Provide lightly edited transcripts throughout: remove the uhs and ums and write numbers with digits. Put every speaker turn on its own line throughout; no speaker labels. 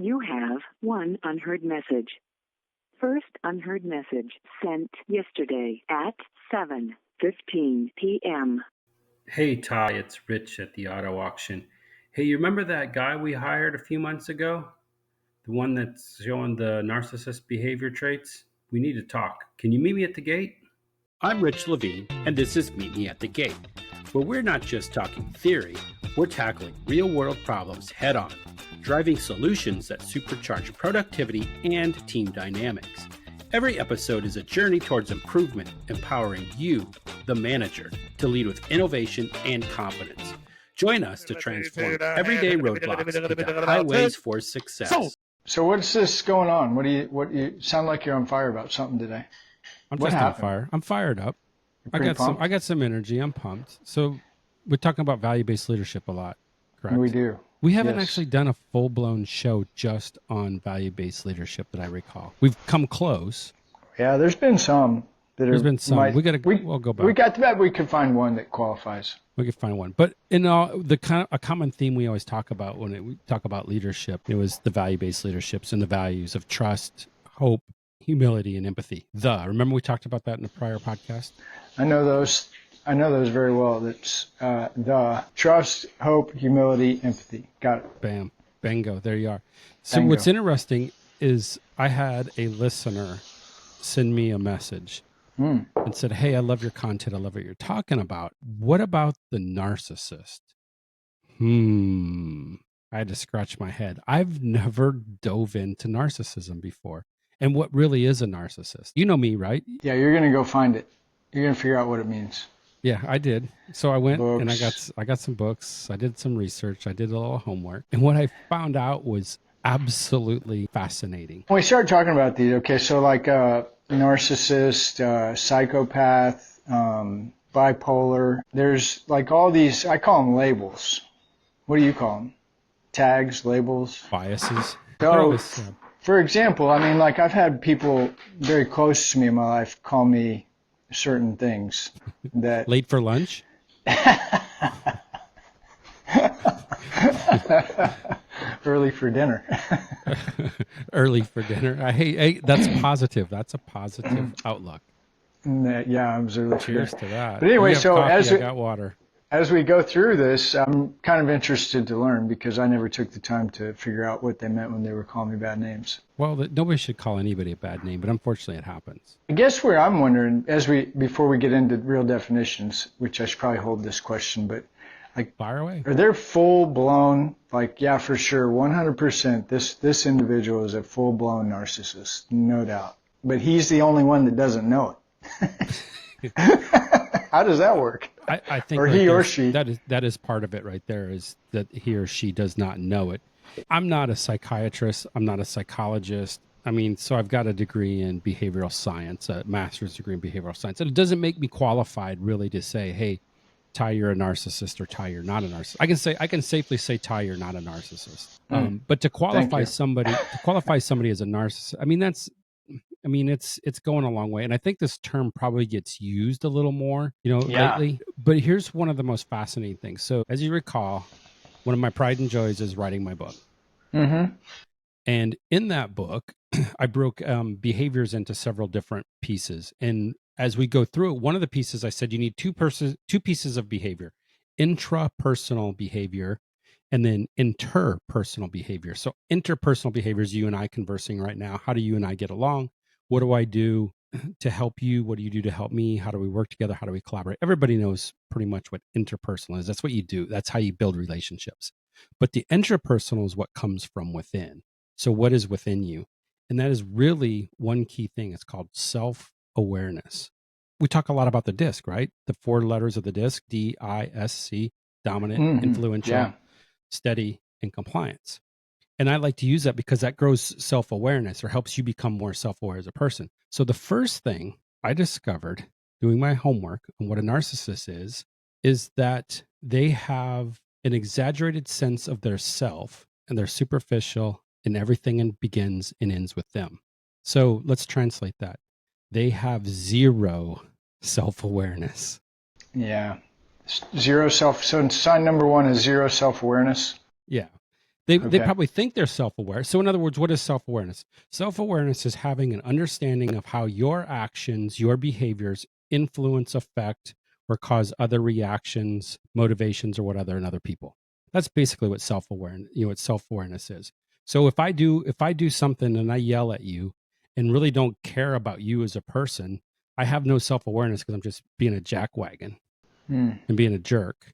You have one unheard message. First unheard message sent yesterday at 7:15 p.m.
Hey Ty, it's Rich at the auto auction. Hey, you remember that guy we hired a few months ago? The one that's showing the narcissist behavior traits? We need to talk. Can you meet me at the gate?
I'm Rich Levine, and this is Meet Me at the Gate, where we're not just talking theory, we're tackling real world problems head on, driving solutions that supercharge productivity and team dynamics. Every episode is a journey towards improvement, empowering you, the manager, to lead with innovation and confidence. Join us to transform everyday roadblocks into highways for success.
So what's this going on? What you sound like you're on fire about something today?
I'm
What
just on
happened?
fire. I'm fired up.
You're pretty pumped?
I got some energy. I'm pumped. So we're talking about value-based leadership a lot, correct?
We do.
We haven't
Yes.
actually done a full-blown show just on value-based leadership that I recall. We've come close.
Yeah, there's been some that
There's
are.
been some. We'll go back.
We got to bet we could find one that qualifies.
We could find one. But in all, a common theme we always talk about when we talk about leadership, it was the value-based leaderships and the values of trust, hope, humility, and empathy. Remember we talked about that in a prior podcast?
I know those very well. That's the trust, hope, humility, empathy. Got it.
Bam. Bingo. There you are. So
Bingo.
what's interesting is I had a listener send me a message and said, hey, I love your content. I love what you're talking about. What about the narcissist? I had to scratch my head. I've never dove into narcissism before. And what really is a narcissist? You know me, right?
Yeah, you're gonna go find it. You're gonna figure out what it means.
Yeah, I did. So I went and
Books.
I got some books. I did some research. I did a little homework. And what I found out was absolutely fascinating.
When we start talking about these, okay, so like narcissist, psychopath, bipolar, there's like all these, I call them labels. What do you call them? Tags, labels?
Biases.
So, for example, I mean, like I've had people very close to me in my life call me certain things that...
Late for lunch?
Early for dinner.
Early for dinner. Hey, that's positive. That's a positive outlook.
Yeah, I was early for dinner.
Cheers to that.
But anyway,
You have
so
coffee, I got water.
as we go through this, I'm kind of interested to learn because I never took the time to figure out what they meant when they were calling me bad names.
Well, nobody should call anybody a bad name, but unfortunately it happens.
I guess where I'm wondering, before we get into real definitions, which I should probably hold this question, but like,
Fire away.
are there full-blown, like, yeah, for sure, 100%, this individual is a full-blown narcissist, no doubt. But he's the only one that doesn't know it. How does that work?
I think
or he or she.
That is part of it right there, is that he or she does not know it. I'm not a psychiatrist. I'm not a psychologist. I mean, so I've got a degree in behavioral science, a master's degree in behavioral science. And it doesn't make me qualified really to say, hey, Ty, you're a narcissist, or Ty, you're not a narcissist. I can safely say, Ty, you're not a narcissist. But to qualify somebody as a narcissist, I mean, it's going a long way. And I think this term probably gets used a little more, lately. But here's one of the most fascinating things. So as you recall, one of my pride and joys is writing my book.
Mm-hmm.
And in that book, I broke behaviors into several different pieces. And as we go through it, one of the pieces I said you need two pieces of behavior: intrapersonal behavior and then interpersonal behavior. So interpersonal behavior is you and I conversing right now. How do you and I get along? What do I do to help you? What do you do to help me? How do we work together? How do we collaborate? Everybody knows pretty much what interpersonal is. That's what you do. That's how you build relationships. But the intrapersonal is what comes from within. So what is within you? And that is really one key thing. It's called self-awareness. We talk a lot about the DISC, right? The 4 letters of the DISC, D-I-S-C, dominant, influential, steady, and compliance. And I like to use that because that grows self-awareness or helps you become more self-aware as a person. So the first thing I discovered doing my homework on what a narcissist is that they have an exaggerated sense of their self, and they're superficial, and everything begins and ends with them. So let's translate that. They have zero self-awareness.
Yeah. So sign number 1 is zero self-awareness.
Yeah. They
Okay.
probably think they're self-aware. So in other words, what is self-awareness? Self-awareness is having an understanding of how your actions, your behaviors influence, affect, or cause other reactions, motivations, or whatever in other people. That's basically what self-awareness is. So if I do something and I yell at you and really don't care about you as a person, I have no self-awareness because I'm just being a jackwagon
Hmm.
and being a jerk,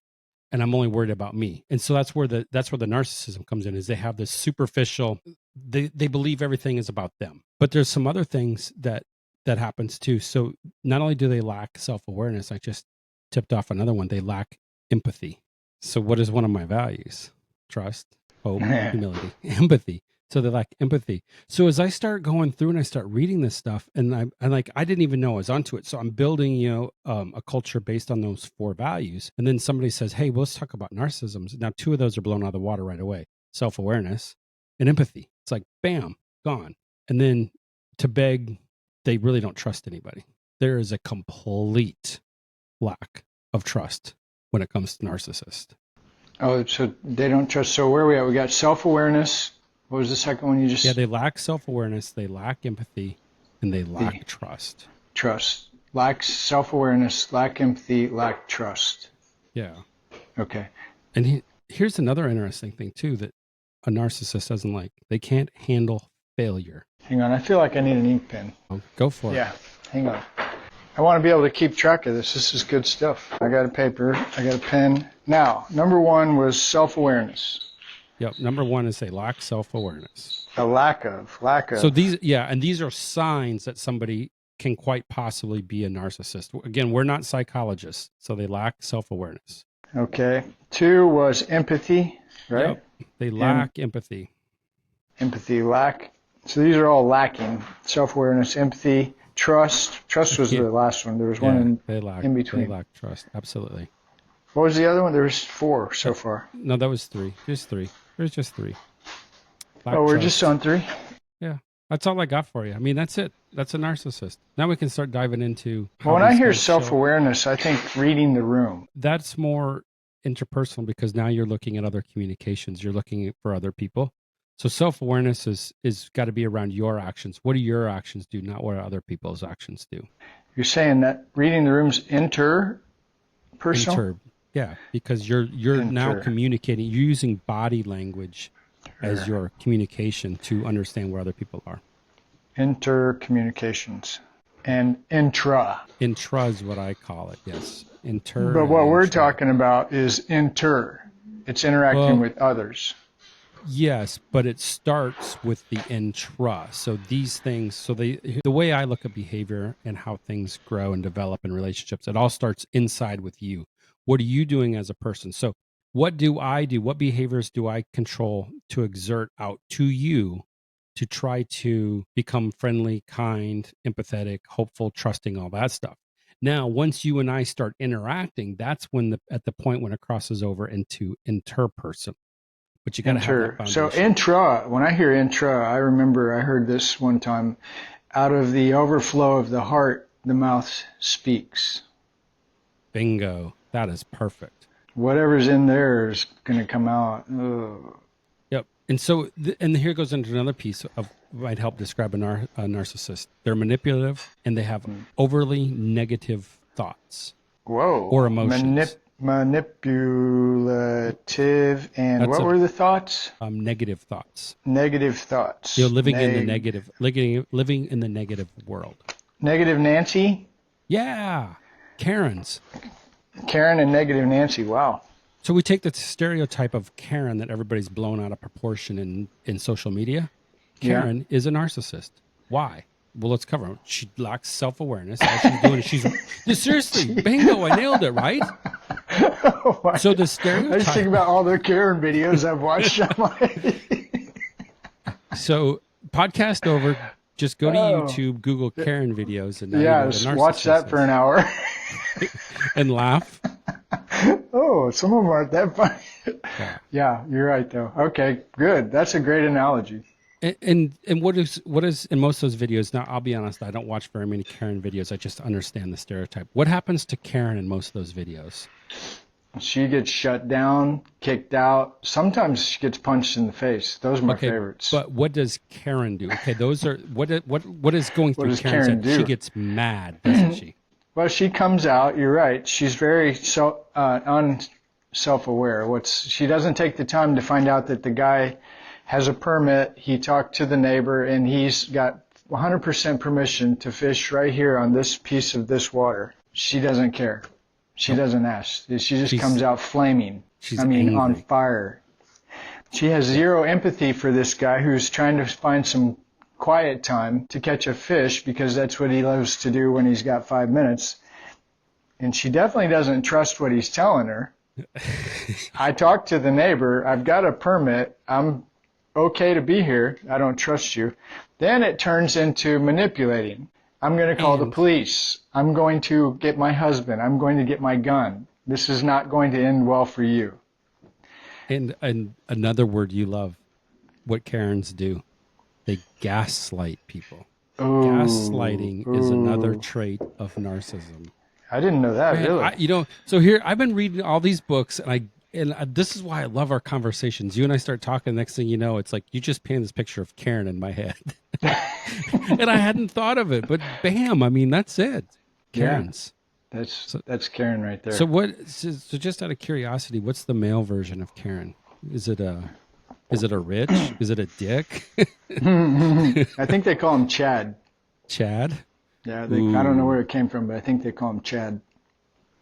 and I'm only worried about me. And so that's where the narcissism comes in, is they have this superficial, they believe everything is about them. But there's some other things that happens too. So not only do they lack self-awareness, I just tipped off another one, they lack empathy. So what is one of my values? Trust, hope, humility, empathy. So they lack empathy. So as I start going through and I start reading this stuff, and I didn't even know I was onto it. So I'm building, a culture based on those 4 values. And then somebody says, hey, well, let's talk about narcissism. Now 2 of those are blown out of the water right away. Self-awareness and empathy. It's like, bam, gone. And then to beg, they really don't trust anybody. There is a complete lack of trust when it comes to narcissists.
Oh, so they don't trust. So where are we at? We got self-awareness. What was the second one you just?
Yeah, they lack self-awareness, they lack empathy, and they lack trust.
Trust. Lack self-awareness, lack empathy, lack trust.
Yeah.
Okay.
And here's another interesting thing, too, that a narcissist doesn't like. They can't handle failure.
Hang on. I feel like I need an ink pen.
Go for it.
Yeah. Hang on. I want to be able to keep track of this. This is good stuff. I got a paper. I got a pen. Now, number 1 was self-awareness.
Yep. Number 1 is they lack self-awareness.
A lack of.
So these are signs that somebody can quite possibly be a narcissist. Again, we're not psychologists, so they lack self-awareness.
Okay. 2 was empathy, right?
Yep. They lack empathy.
Empathy, lack. So these are all lacking. Self-awareness, empathy, trust. Trust was the last one. There was one in between.
They lack trust. Absolutely.
What was the other one? There was 4 so far.
No, that was 3. There's 3. There's just 3.
We're just on 3.
Yeah. That's all I got for you. I mean, that's it. That's a narcissist. Now we can start diving into.
Well, when I hear self-awareness, I think reading the room.
That's more interpersonal, because now you're looking at other communications. You're looking for other people. So self-awareness is got to be around your actions. What do your actions do, not what other people's actions do?
You're saying that reading the room's interpersonal?
Yeah, because you're now communicating. You're using body language as your communication to understand where other people are.
Intercommunications. And intra.
Intra is what I call it, yes. Inter.
But what we're talking about is inter. It's interacting with others.
Yes, but it starts with the intra. So these things, the way I look at behavior and how things grow and develop in relationships, it all starts inside with you. What are you doing as a person? So what do I do? What behaviors do I control to exert out to you to try to become friendly, kind, empathetic, hopeful, trusting, all that stuff? Now, once you and I start interacting, that's when at the point when it crosses over into interpersonal. But you got to have that foundation.
So intra, when I hear intra, I remember I heard this one time, out of the overflow of the heart, the mouth speaks.
Bingo. That is perfect.
Whatever's in there is going to come out. Ugh.
Yep. And so, and here goes into another piece of might help describe a narcissist. They're manipulative and they have overly negative thoughts.
Whoa.
Or emotions.
Manipulative, and what were the thoughts?
Negative thoughts.
Negative thoughts.
You're living in the negative, living in the negative world.
Negative Nancy?
Yeah. Karen's.
Karen and negative Nancy. Wow.
So we take the stereotype of Karen that everybody's blown out of proportion in social media. Karen is a narcissist. Why? Well, let's cover it. She lacks self-awareness. All she's doing is seriously, bingo, I nailed it, right? So the stereotype.
I just think about all the Karen videos I've watched.
So podcast over. Just go to YouTube, Google Karen videos, and
just watch that for an hour
and laugh.
Oh, some of them aren't that funny. Yeah, you're right though. Okay, good. That's a great analogy.
And what is in most of those videos? Now, I'll be honest, I don't watch very many Karen videos. I just understand the stereotype. What happens to Karen in most of those videos?
She gets shut down, kicked out. Sometimes she gets punched in the face. Those are my favorites.
But what does Karen do? Okay, those are what is going through
does
Karen's
Karen
head?
do?
She gets mad, doesn't she?
Well, she comes out. You're right. She's very unself-aware. She doesn't take the time to find out that the guy has a permit. He talked to the neighbor, and he's got 100% permission to fish right here on this piece of this water. She doesn't care. She doesn't ask. She just comes out flaming.
Angry.
On fire. She has zero empathy for this guy who's trying to find some quiet time to catch a fish because that's what he loves to do when he's got 5 minutes. And she definitely doesn't trust what he's telling her. I talked to the neighbor. I've got a permit. I'm okay to be here. I don't trust you. Then it turns into manipulating. I'm going to call the police. I'm going to get my husband. I'm going to get my gun. This is not going to end well for you.
And another word you love, what Karens do, they gaslight people. Gaslighting is another trait of narcissism.
I didn't know that, really.
So here I've been reading all these books, and this is why I love our conversations. You and I start talking, next thing you know, it's like you just paint this picture of Karen in my head. And I hadn't thought of it, but bam, I mean, that's it. Karen's.
Yeah, that's Karen right there.
So just out of curiosity, what's the male version of Karen? Is it a rich? Is it a dick?
I think they call him Chad.
Chad?
Yeah, I don't know where it came from, but I think they call him Chad.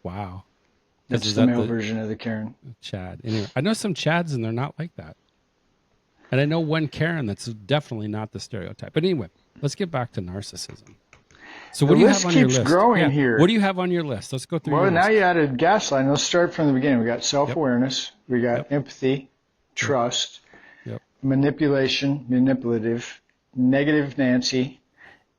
Wow.
That's the male version of the Karen.
Chad. Anyway, I know some Chads and they're not like that. And I know one Karen that's definitely not the stereotype. But anyway, let's get back to narcissism. So what do you have on your list?
The list keeps growing here.
What do you have on your list? Let's go through your list.
Well, now you added gaslighting. Let's start from the beginning. We got self-awareness. We got empathy, trust, manipulation, manipulative, negative Nancy,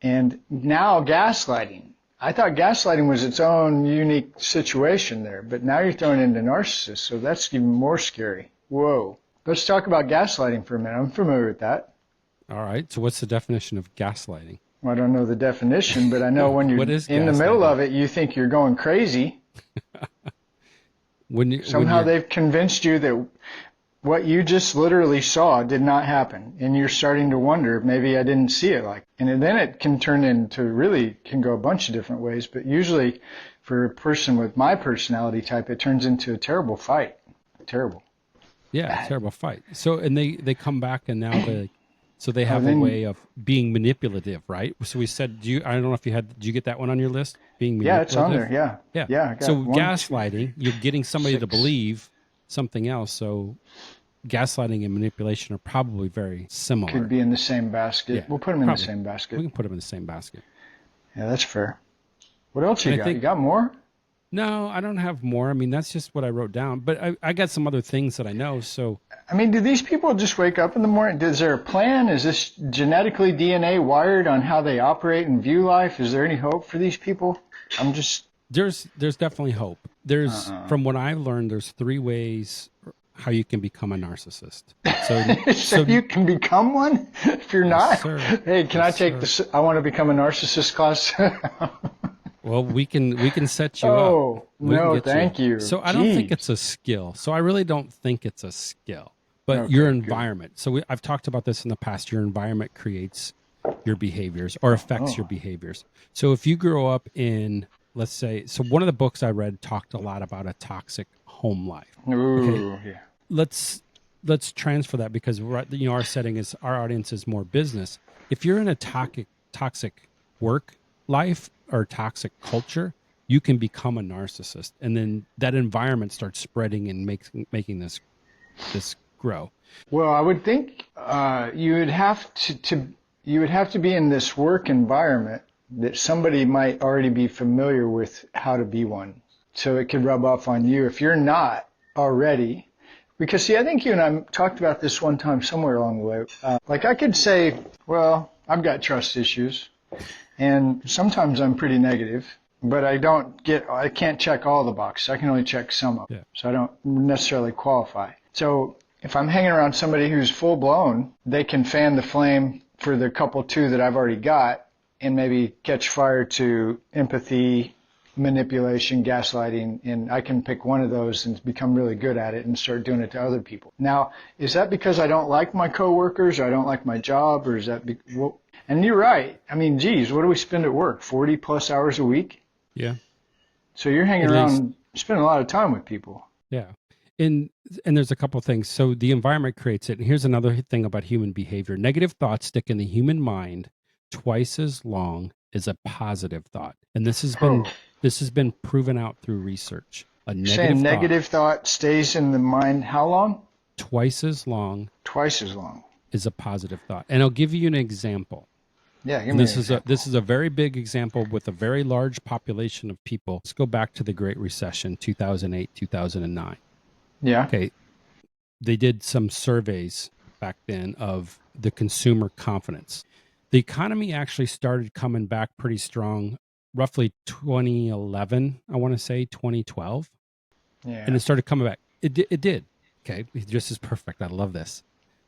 and now gaslighting. I thought gaslighting was its own unique situation there, but now you're throwing into narcissists, so that's even more scary. Whoa. Let's talk about gaslighting for a minute. I'm familiar with that.
All right. So what's the definition of gaslighting?
Well, I don't know the definition, but I know when you're in the middle of it, you think you're going crazy. Somehow they've convinced you that what you just literally saw did not happen, and you're starting to wonder, maybe I didn't see it like. And then it can turn into can go a bunch of different ways, but usually for a person with my personality type, it turns into a terrible fight. Terrible.
Yeah, a terrible fight. So, and they come back and now they have a way of being manipulative, right? So we said, I don't know if did you get that one on your list? Being manipulative?
Yeah, it's on there, yeah.
So gaslighting, you're getting somebody to believe something else. So gaslighting and manipulation are probably very similar.
Could be in the same basket. Yeah, we'll put them in the same basket.
We can put them in the same basket.
Yeah, that's fair. What else you got? You got more?
No, I don't have more. I mean, that's just what I wrote down. But I got some other things that I know. So,
I mean, do these people just wake up in the morning? Is there a plan? Is this genetically DNA wired on how they operate and view life? Is there any hope for these people?
There's definitely hope. From what I've learned, there's 3 ways how you can become a narcissist. So
you can become one if you're not.
Sir.
Hey, can I take this? I want to become a narcissist class.
Well, we can set you
up.
Oh, no,
thank you.
So I don't think it's a skill. So I really don't think it's a skill. But your environment. Good. So I've talked about this in the past. Your environment creates your behaviors or affects your behaviors. So if you grow up in, let's say, so one of the books I read talked a lot about a toxic home life.
Ooh, yeah.
Let's transfer that because our setting is, our audience is more business. If you're in a toxic work life or toxic culture, you can become a narcissist, and then that environment starts spreading and making this grow.
Well, I would think you would have to be in this work environment that somebody might already be familiar with how to be one, so it could rub off on you if you're not already. Because see, I think you and I talked about this one time somewhere along the way. Like I could say, well, I've got trust issues. And sometimes I'm pretty negative, but I can't check all the boxes. I can only check some of them. Yeah. So I don't necessarily qualify. So if I'm hanging around somebody who's full blown, they can fan the flame for the couple 2 that I've already got and maybe catch fire to empathy, manipulation, gaslighting, and I can pick one of those and become really good at it and start doing it to other people. Now, is that because I don't like my coworkers, or I don't like my job, or is that well, and you're right. I mean, geez, what do we spend at work? 40 plus hours a week?
Yeah.
So you're hanging around, spending a lot of time with people.
Yeah. And there's a couple things. So the environment creates it. And here's another thing about human behavior. Negative thoughts stick in the human mind twice as long as a positive thought. And this has been proven out through research. A
negative thought stays in the mind how long?
Twice as long.
Twice as long.
Is a positive thought. And I'll give you an example.
Yeah, give me an example.
This is a very big example with a very large population of people. Let's go back to the Great Recession, 2008, 2009.
Yeah.
Okay. They did some surveys back then of the consumer confidence. The economy actually started coming back pretty strong, roughly 2011, I want to say 2012.
Yeah.
And it started coming back. It did. Okay. It just is perfect. I love this.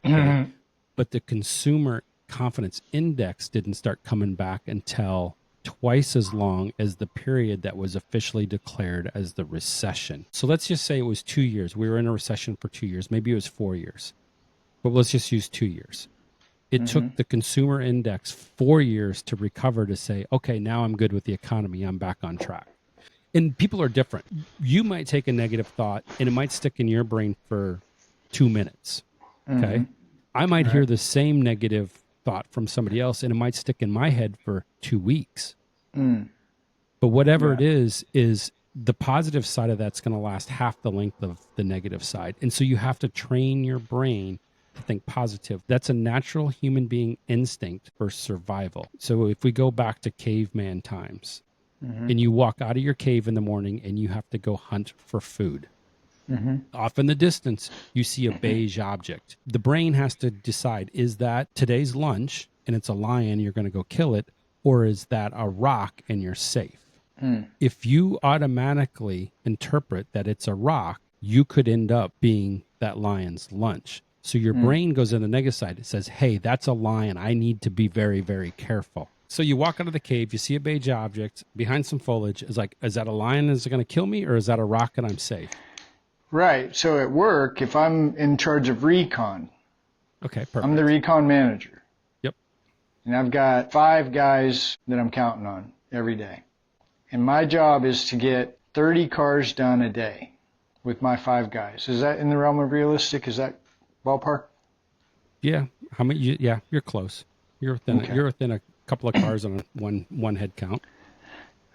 Okay. But the consumer confidence index didn't start coming back until twice as long as the period that was officially declared as the recession. So let's just say it was 2 years. We were in a recession for 2 years. Maybe it was 4 years. But let's just use 2 years. It took the consumer index 4 years to recover to say, okay, now I'm good with the economy. I'm back on track. And people are different. You might take a negative thought and it might stick in your brain for 2 minutes. Okay. I might hear the same negative thought from somebody else and it might stick in my head for 2 weeks. But whatever it is the positive side of that's going to last half the length of the negative side. And so you have to train your brain to think positive. That's a natural human being instinct for survival. So if we go back to caveman times and you walk out of your cave in the morning and you have to go hunt for food. Off in the distance, you see a beige object. The brain has to decide, is that today's lunch and it's a lion, you're going to go kill it, or is that a rock and you're safe? If you automatically interpret that it's a rock, you could end up being that lion's lunch. So your brain goes in the negative side. It says, hey, that's a lion. I need to be very, very careful. So you walk out of the cave, you see a beige object behind some foliage. It's like, is that a lion? Is it going to kill me? Or is that a rock and I'm safe?
Right. So at work, if I'm in charge of recon,
okay, perfect.
I'm the recon manager.
Yep.
And I've got 5 guys that I'm counting on every day. And my job is to get 30 cars done a day with my 5 guys. Is that in the realm of realistic? Is that ballpark?
Yeah. How many? Yeah, you're close. You're within a couple of cars on one head count.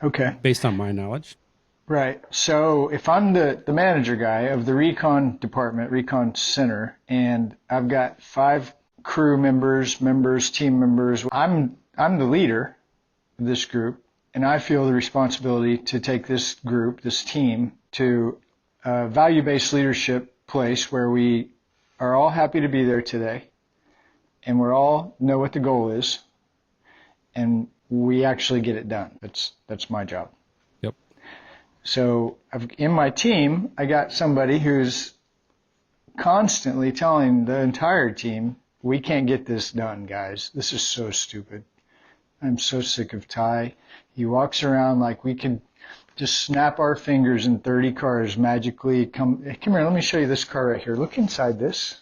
Okay.
Based on my knowledge.
Right. So if I'm the manager guy of the recon department, recon center, and I've got 5 crew members, team members, I'm the leader of this group, and I feel the responsibility to take this group, this team, to a value-based leadership place where we are all happy to be there today, and we all know what the goal is, and we actually get it done. That's my job. So in my team, I got somebody who's constantly telling the entire team, we can't get this done, guys. This is so stupid. I'm so sick of Ty. He walks around like we could just snap our fingers and 30 cars magically come here, let me show you this car right here. Look inside this.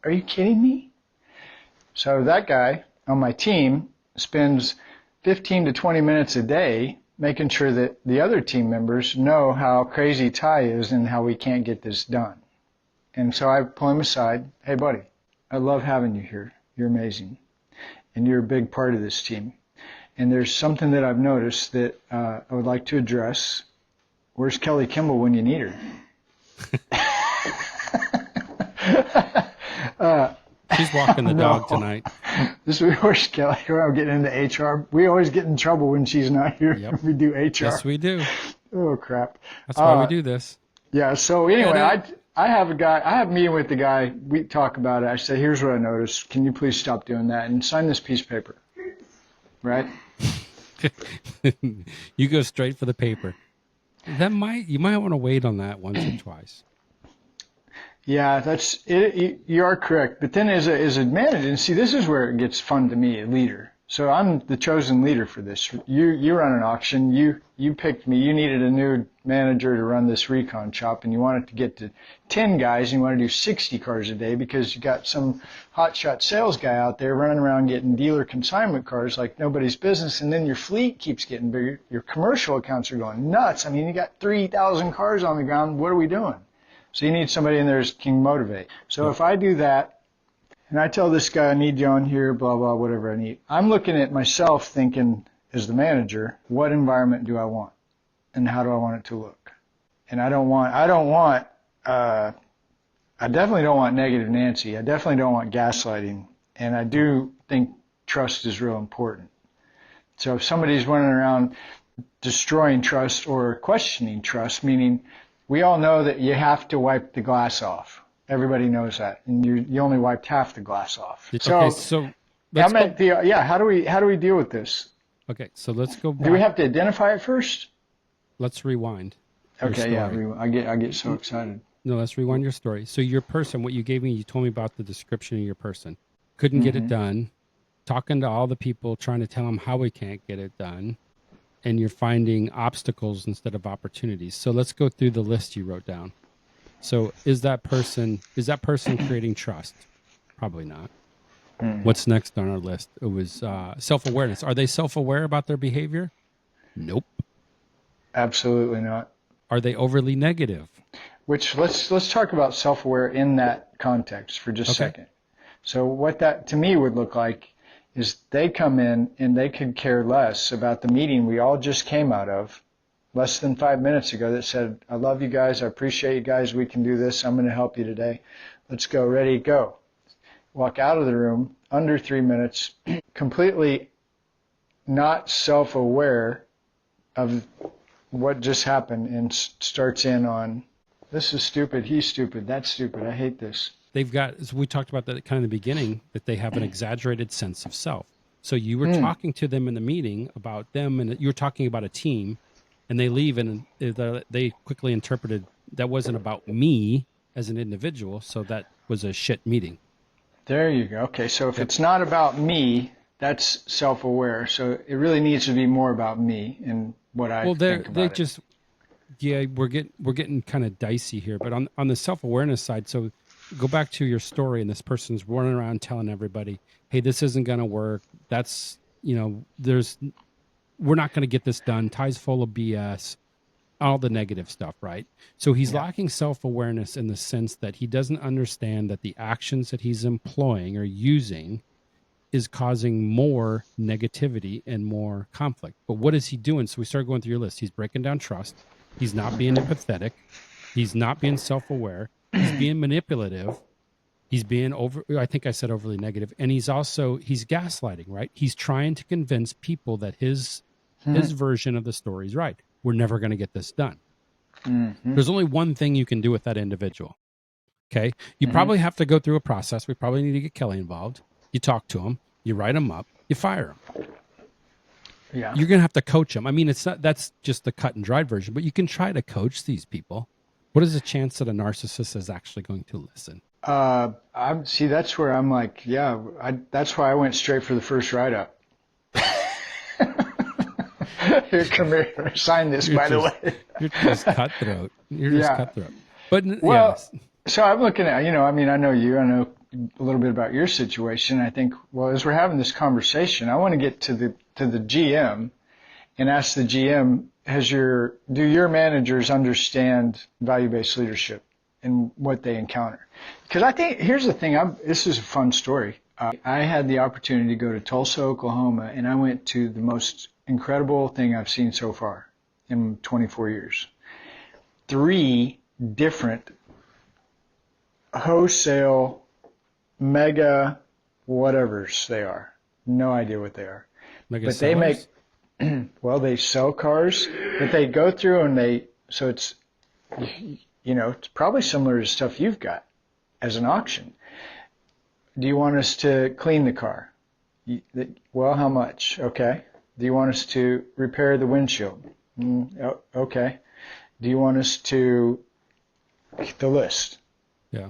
Are you kidding me? So that guy on my team spends 15 to 20 minutes a day making sure that the other team members know how crazy Ty is and how we can't get this done. And so I pull him aside. Hey, buddy, I love having you here. You're amazing. And you're a big part of this team. And there's something that I've noticed that I would like to address. Where's Kelly Kimball when you need her?
She's walking the dog tonight.
This is where's Kelly. We're getting into HR. We always get in trouble when she's not here. Yep. We do HR.
Yes, we do.
Oh, crap.
That's why we do this.
Yeah, so anyway, I have a meeting with the guy. We talk about it. I say, here's what I noticed. Can you please stop doing that and sign this piece of paper? Right?
You go straight for the paper. You might want to wait on that once or twice.
Yeah, that's it. You are correct. But then as a manager, and see, this is where it gets fun to me, a leader. So I'm the chosen leader for this. You run an auction. You picked me. You needed a new manager to run this recon shop, and you wanted to get to 10 guys, and you want to do 60 cars a day because you got some hotshot sales guy out there running around getting dealer consignment cars like nobody's business, and then your fleet keeps getting bigger. Your commercial accounts are going nuts. I mean, you got 3,000 cars on the ground. What are we doing? So you need somebody in there that can motivate. So if I do that, and I tell this guy, I need you on here, blah, blah, whatever I need. I'm looking at myself thinking, as the manager, what environment do I want? And how do I want it to look? And I definitely don't want negative Nancy. I definitely don't want gaslighting. And I do think trust is real important. So if somebody's running around destroying trust or questioning trust, meaning we all know that you have to wipe the glass off. Everybody knows that, and you only wiped half the glass off.
Okay, so let's
how do we deal with this?
Okay, so let's go back.
Do we have to identify it first?
Let's rewind.
Okay, yeah, I get so excited.
No, let's rewind your story. So your person, what you gave me, you told me about the description of your person. Couldn't get it done. Talking to all the people, trying to tell them how we can't get it done, and you're finding obstacles instead of opportunities. So let's go through the list you wrote down. So is that person creating trust? Probably not. What's next on our list? It was self-awareness. Are they self-aware about their behavior? Nope.
Absolutely not.
Are they overly negative?
Which let's talk about self-aware in that context for just a second. So what that to me would look like is they come in and they could care less about the meeting we all just came out of less than 5 minutes ago that said, I love you guys, I appreciate you guys, we can do this, I'm going to help you today. Let's go, ready, go. Walk out of the room, under 3 minutes, completely not self-aware of what just happened and starts in on, this is stupid, he's stupid, that's stupid, I hate this.
They've got, as we talked about that kind of in the beginning, that they have an exaggerated sense of self. So you were talking to them in the meeting about them, and you were talking about a team, and they leave and they quickly interpreted that wasn't about me as an individual, so that was a shit meeting.
There you go. Okay, so if it's not about me, that's self-aware. So it really needs to be more about me and what I think about it.
Just, yeah, we're getting kind of dicey here. But on the self-awareness side, so go back to your story, and this person's running around telling everybody, hey, this isn't going to work. That's, we're not going to get this done. Ty's full of BS, all the negative stuff, right? So he's lacking self-awareness in the sense that he doesn't understand that the actions that he's employing or using is causing more negativity and more conflict. But what is he doing? So we start going through your list. He's breaking down trust. He's not being empathetic. He's not being self-aware. He's being manipulative. He's being I think I said overly negative. And he's gaslighting, right? He's trying to convince people that his version of the story is right. We're never going to get this done. There's only one thing you can do with that individual. Okay. You probably have to go through a process. We probably need to get Kelly involved. You talk to him, you write him up, you fire him.
Yeah.
You're going to have to coach him. I mean, that's just the cut and dried version, but you can try to coach these people. What is the chance that a narcissist is actually going to listen?
That's where I'm like, that's why I went straight for the first write-up. Here, come here, sign this, by the way.
You're just cutthroat. Cutthroat. But,
so I'm looking at, I know you, I know a little bit about your situation. I think, as we're having this conversation, I want to get to the GM and ask the GM, do your managers understand value-based leadership and what they encounter? Because I think, here's the thing, this is a fun story. I had the opportunity to go to Tulsa, Oklahoma, and I went to the most incredible thing I've seen so far in 24 years. 3 different wholesale mega whatevers they are. No idea what they are.
Mega
but
sellers?
They make, they sell cars, but they go through and so it's, it's probably similar to stuff you've got as an auction. Do you want us to clean the car? Well, how much? Okay. Do you want us to repair the windshield? Okay. Do you want us to the list?
Yeah.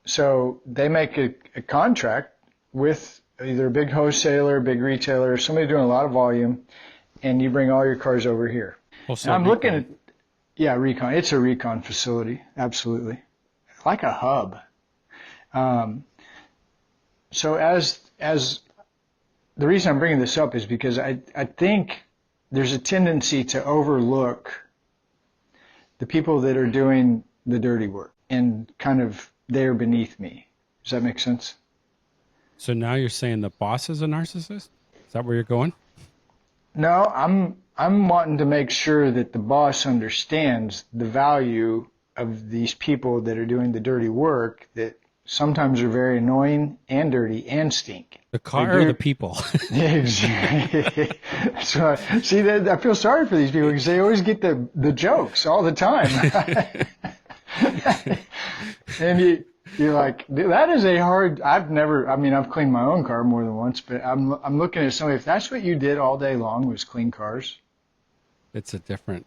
So they make a contract with either a big wholesaler, big retailer, somebody doing a lot of volume, and you bring all your cars over here. And I'm looking at, yeah, recon. It's a recon facility, absolutely, like a hub. So as the reason I'm bringing this up is because I think there's a tendency to overlook the people that are doing the dirty work and kind of they're beneath me. Does that make sense?
So now you're saying the boss is a narcissist? Is that where you're going?
No, I'm wanting to make sure that the boss understands the value of these people that are doing the dirty work that sometimes are very annoying and dirty and stink.
The car or the people?
So, see, I feel sorry for these people because they always get the jokes all the time. And you're like, that is a hard, I've cleaned my own car more than once, but I'm looking at somebody, if that's what you did all day long was clean cars.
It's a different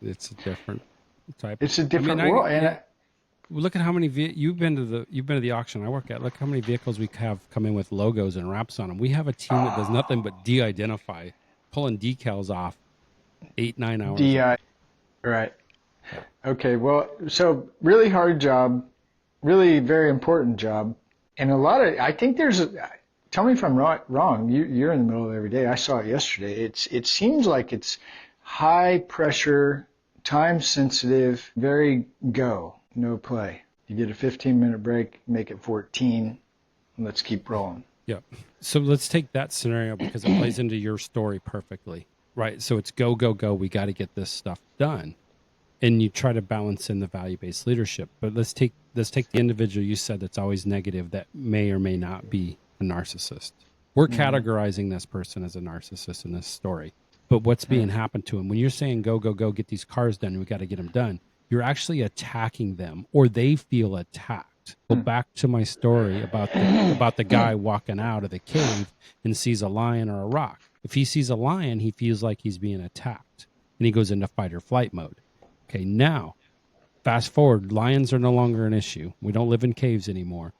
type.
It's a different world.
Look at how many you've been to the auction I work at. Look how many vehicles we have come in with logos and wraps on them. We have a team that does nothing but de-identify, pulling decals off 8-9 hours.
Right. Okay. Well, so really hard job, really very important job, and I think tell me if I'm wrong. You're in the middle of every day. I saw it yesterday. It seems like it's high pressure, time sensitive, very no play. You get a 15-minute break, make it 14, and let's keep rolling.
Yeah. So let's take that scenario because it plays into your story perfectly, right? So it's go, go, go. We got to get this stuff done. And you try to balance in the value-based leadership. But let's take the individual you said that's always negative that may or may not be a narcissist. We're categorizing this person as a narcissist in this story. But what's being happened to him? When you're saying go, go, go, get these cars done, we got to get them done, you're actually attacking them, or they feel attacked. Go back to my story about the guy walking out of the cave and sees a lion or a rock. If he sees a lion, he feels like he's being attacked, and he goes into fight or flight mode. Okay, now, fast forward, lions are no longer an issue. We don't live in caves anymore,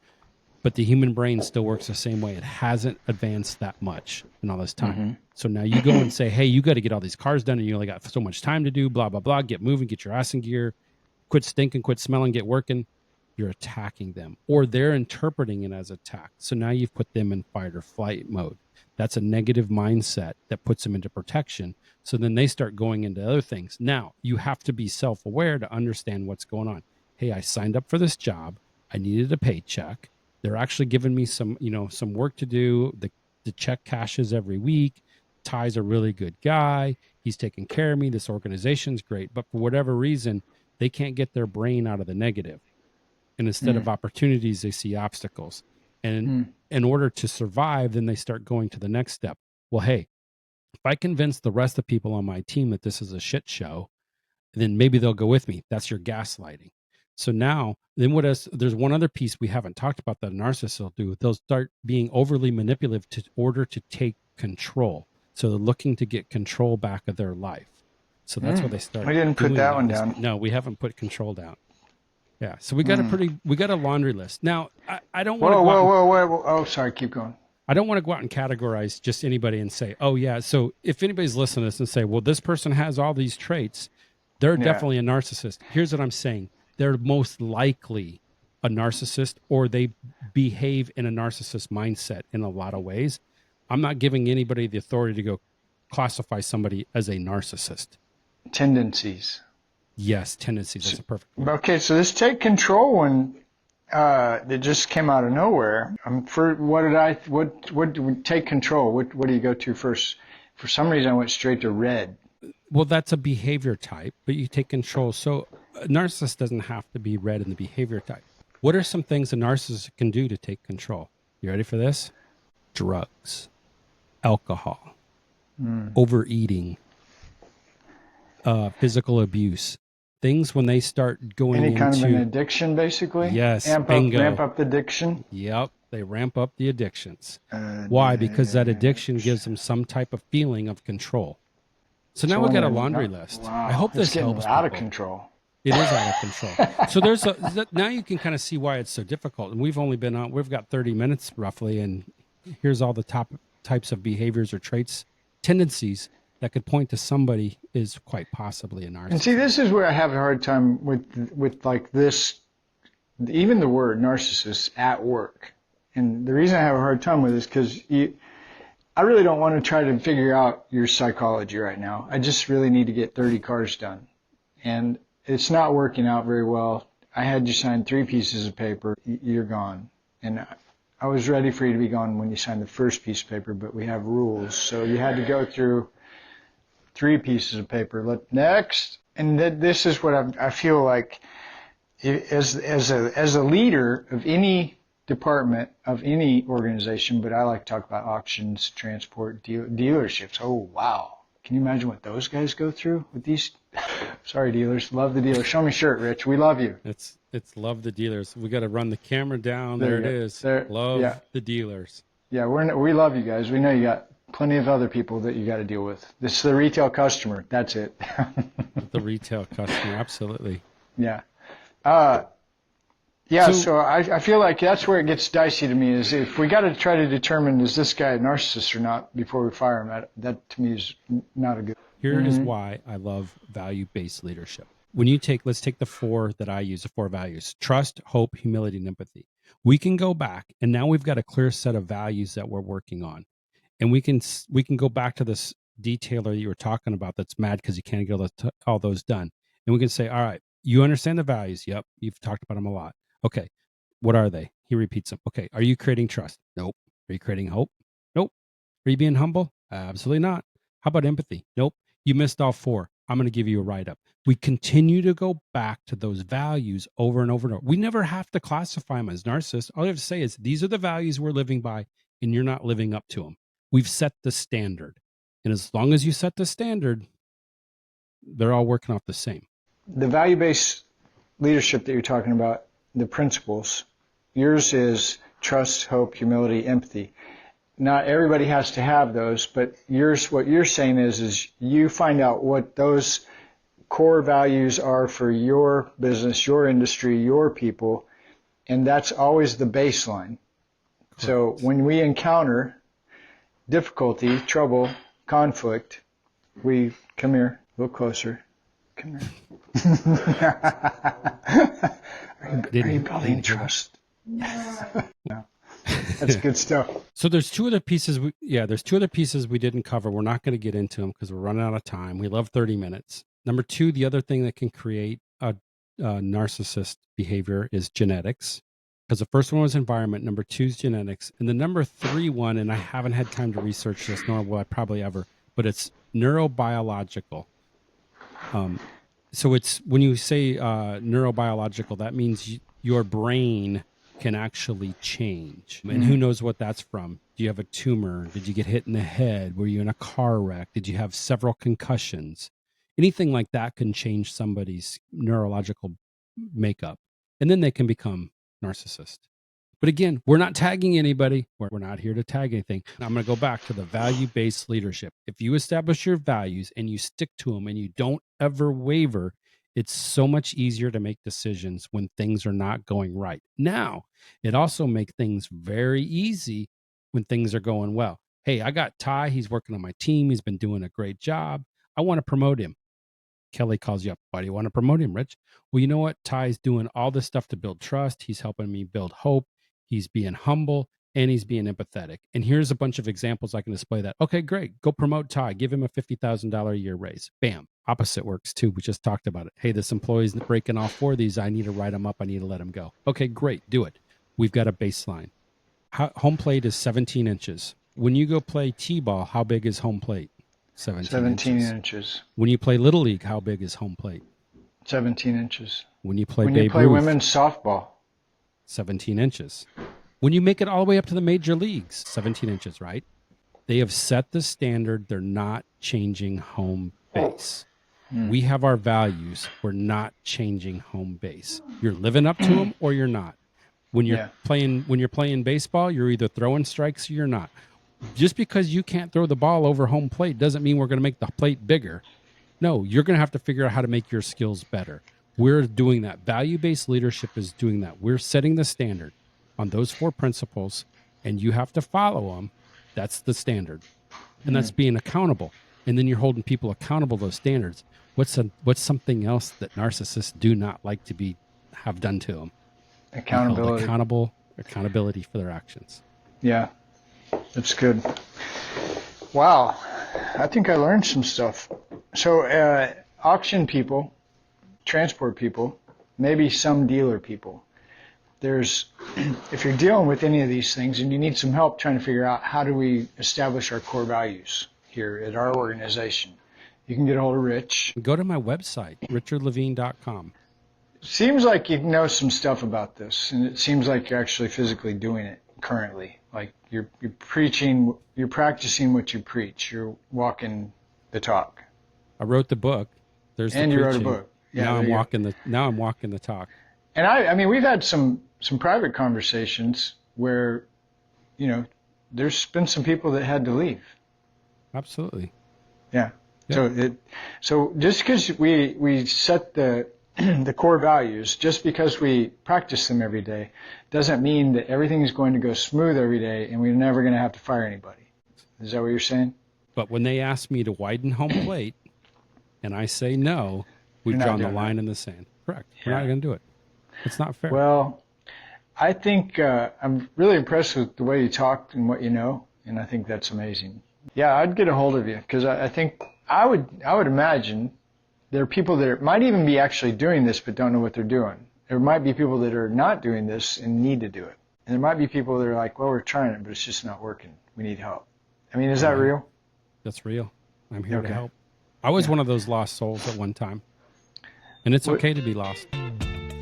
but the human brain still works the same way. It hasn't advanced that much in all this time. So now you go and say, hey, you got to get all these cars done, and you only got so much time to do, blah, blah, blah. Get moving, get your ass in gear, quit stinking, quit smelling, get working. You're attacking them, or they're interpreting it as attack. So now you've put them in fight or flight mode. That's a negative mindset that puts them into protection. So then they start going into other things. Now you have to be self-aware to understand what's going on. Hey, I signed up for this job. I needed a paycheck. They're actually giving me some work to do. The check cashes every week. Ty's a really good guy. He's taking care of me. This organization's great. But for whatever reason, they can't get their brain out of the negative. And instead of opportunities, they see obstacles. And in order to survive, then they start going to the next step. Well, hey, if I convince the rest of the people on my team that this is a shit show, then maybe they'll go with me. That's your gaslighting. So now, then what else? There's one other piece we haven't talked about that narcissists will do. They'll start being overly manipulative in order to take control. So they're looking to get control back of their life. So that's what they start.
We didn't put that one down.
No, we haven't put control down. Yeah. So we got a laundry list. Now, I don't want to
Whoa. Oh, sorry. Keep going.
I don't want to go out and categorize just anybody and say, oh yeah. So if anybody's listening to this and say, well, this person has all these traits, they're definitely a narcissist. Here's what I'm saying. They're most likely a narcissist, or they behave in a narcissist mindset in a lot of ways. I'm not giving anybody the authority to go classify somebody as a narcissist.
Tendencies.
Yes, tendencies. That's a perfect word.
Okay, so this take control one that just came out of nowhere. What do we take control? What do you go to first? For some reason, I went straight to red.
Well, that's a behavior type, but you take control. So a narcissist doesn't have to be red in the behavior type. What are some things a narcissist can do to take control? You ready for this? Drugs, alcohol, overeating, physical abuse. Things when they start going
into... Any kind of an
into
addiction, basically?
Yes,
ramp up the addiction?
Yep, they ramp up the addictions. Why? Because that addiction gives them some type of feeling of control. So now we got a laundry list.
Wow,
I hope this helps.
Out of control.
It is out of control. So now you can kind of see why it's so difficult. And we've only been on, we've got 30 minutes roughly, and here's all the top types of behaviors or traits, tendencies that could point to somebody is quite possibly a narcissist.
And see, this is where I have a hard time with like this, even the word narcissist at work. And the reason I have a hard time with this because I really don't want to try to figure out your psychology right now. I just really need to get 30 cars done. And it's not working out very well. I had you sign 3 pieces of paper. You're gone. And I was ready for you to be gone when you signed the first piece of paper, but we have rules. So you had to go through 3 pieces of paper. Next. And this is what I feel like as a leader of any department of any organization, but I like to talk about auctions, transport, dealerships. Oh, wow. Can you imagine what those guys go through with these? Sorry, dealers. Love the dealers. Show me shirt, Rich. We love you.
It's love the dealers. We got to run the camera down. There it is. Love the dealers. Yeah,
we love you guys. We know you got plenty of other people that you got to deal with. This is the retail customer. That's it.
The retail customer. Absolutely.
Yeah. So I feel like that's where it gets dicey to me is if we got to try to determine is this guy a narcissist or not before we fire him, that to me is not a good.
Here is why I love value-based leadership. When you let's take the 4 that I use, the 4 values: trust, hope, humility, and empathy. We can go back and now we've got a clear set of values that we're working on. And we can go back to this detailer you were talking about that's mad because you can't get all those done. And we can say, all right, you understand the values. Yep. You've talked about them a lot. Okay. What are they? He repeats them. Okay. Are you creating trust? Nope. Are you creating hope? Nope. Are you being humble? Absolutely not. How about empathy? Nope. You missed all 4. I'm going to give you a write-up. We continue to go back to those values over and over and over. We never have to classify them as narcissists. All you have to say is, these are the values we're living by, and you're not living up to them. We've set the standard. And as long as you set the standard, they're all working off the same.
The value-based leadership that you're talking about, the principles, yours is trust, hope, humility, empathy. Not everybody has to have those, but what you're saying is you find out what those core values are for your business, your industry, your people, and that's always the baseline. Correct. So when we encounter difficulty, trouble, conflict, we come here, a little closer. Come here. Are you building trust? Yes. No. That's good stuff.
So there's 2 other pieces. There's 2 other pieces we didn't cover. We're not going to get into them because we're running out of time. We love 30 minutes. Number 2, the other thing that can create a narcissist behavior is genetics. Because the first one was environment. Number 2 is genetics. And the number 3 one, and I haven't had time to research this, nor will I probably ever, but it's neurobiological. So it's when you say neurobiological, that means your brain can actually change. And who knows what that's from? Do you have a tumor? Did you get hit in the head? Were you in a car wreck? Did you have several concussions? Anything like that can change somebody's neurological makeup. And then they can become narcissist. But again, we're not tagging anybody. We're not here to tag anything. I'm going to go back to the value-based leadership. If you establish your values and you stick to them and you don't ever waver, it's so much easier to make decisions when things are not going right. Now, it also makes things very easy when things are going well. Hey, I got Ty. He's working on my team. He's been doing a great job. I want to promote him. Kelly calls you up. Why do you want to promote him, Rich? Well, you know what? Ty's doing all this stuff to build trust. He's helping me build hope. He's being humble and he's being empathetic. And here's a bunch of examples I can display that. Okay, great. Go promote Ty. Give him a $50,000 a year raise. Bam. Opposite works too. We just talked about it. Hey, this employee's breaking off 4 of these. I need to write them up. I need to let him go. Okay, great. Do it. We've got a baseline. Home plate is 17 inches. When you go play T-ball, how big is home plate? 17
inches.
When you play Little League, how big is home plate?
17 inches.
When you play
women's softball,
17 inches. When you make it all the way up to the major leagues, 17 inches, right? They have set the standard. They're not changing home base. We have our values. We're not changing home base. You're living up to them or you're not. When you're playing baseball, you're either throwing strikes or you're not. Just because you can't throw the ball over home plate doesn't mean we're going to make the plate bigger. No, you're going to have to figure out how to make your skills better. We're doing that. Value-based leadership is doing that. We're setting the standard on those 4 principles, and you have to follow them, that's the standard. And that's being accountable. And then you're holding people accountable to those standards. What's something else that narcissists do not like to have done to them?
Accountability.
Accountability for their actions.
Yeah, that's good. Wow, I think I learned some stuff. So auction people, transport people, maybe some dealer people. If you're dealing with any of these things and you need some help trying to figure out how do we establish our core values here at our organization, you can get a hold of Rich.
Go to my website, richardlevine.com.
Seems like you know some stuff about this, and it seems like you're actually physically doing it currently. Like you're preaching, you're practicing what you preach. You're walking the talk.
I wrote the book.
And you wrote a book. Yeah,
now I'm walking the talk.
And I mean, we've had some private conversations where, there's been some people that had to leave.
Absolutely.
Yeah. So just because we set the core values, just because we practice them every day, doesn't mean that everything is going to go smooth every day and we're never going to have to fire anybody. Is that what you're saying?
But when they ask me to widen home plate and I say no, we've drawn the line in the sand. Correct. We're not going to do it. It's not fair.
Well, I think I'm really impressed with the way you talked and what you know, and I think that's amazing. Yeah, I'd get a hold of you because I think I would imagine there are people that might even be actually doing this but don't know what they're doing. There might be people that are not doing this and need to do it. And there might be people that are like, well, we're trying it, but it's just not working. We need help. I mean, is that real?
That's real. I'm here to help. I was one of those lost souls at one time. And it's okay to be lost.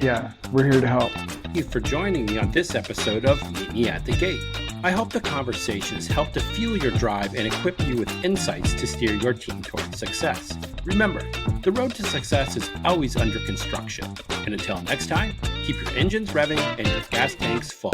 Yeah, we're here to help.
Thank you for joining me on this episode of Meet Me at the Gate. I hope the conversations help to fuel your drive and equip you with insights to steer your team towards success. Remember, the road to success is always under construction. And until next time, keep your engines revving and your gas tanks full.